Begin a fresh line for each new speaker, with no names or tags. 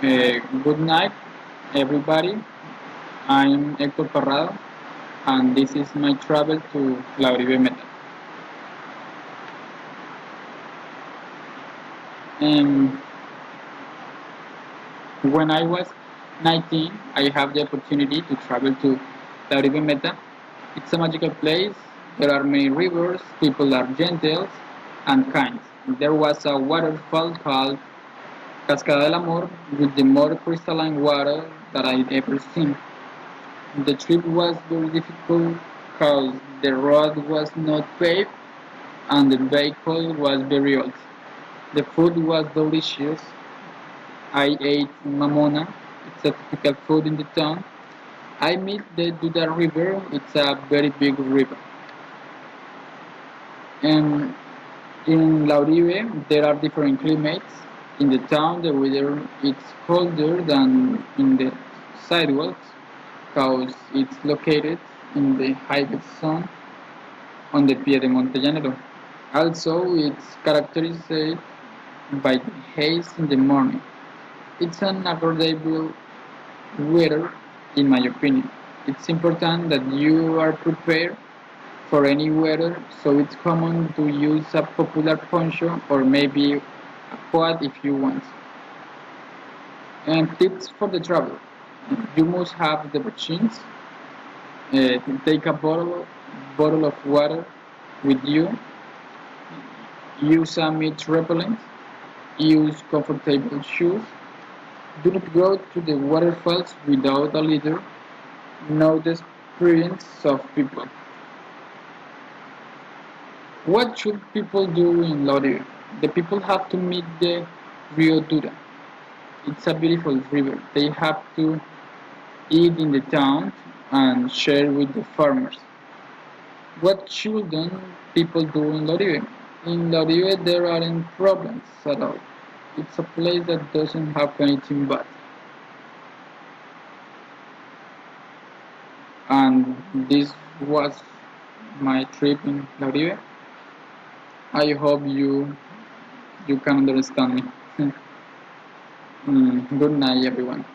Good night, everybody. I'm Hector Parrado, and this is my travel to La Oribe Meta. And when I was 19, I have the opportunity to travel to La Oribe Meta. It's a magical place. There are many rivers, people are gentle and kind. There was a waterfall called Cascada del Amor with the more crystalline water that I'd ever seen. The trip was very difficult because the road was not paved and the vehicle was very old. The food was delicious. I ate mamona. It's a typical food in the town. I met the Duda River. It's a very big river. And in Lauribe, there are different climates. In the town, the weather is colder than in the sidewalks because it's located in the highest zone on the Piedemonte Llanero. Also, it's characterized by the haze in the morning. It's an agreeable weather, in my opinion. It's important that you are prepared for any weather, so it's common to use a popular poncho or maybe a quad if you want. And tips for the travel. You must have the machines. Take a bottle of water with you. Use a meat repellent. Use comfortable shoes. Do not go to the waterfalls without a leader. Know the experience of people. What should people do in Lodi? The people have to meet the Rio Dura. It's a beautiful river. They have to eat in the town and share with the farmers. What shouldn't people do in Lorive? In Lorive there aren't problems at all. It's a place that doesn't have anything bad. And this was my trip in Lorive. I hope you can understand me. Good night everyone.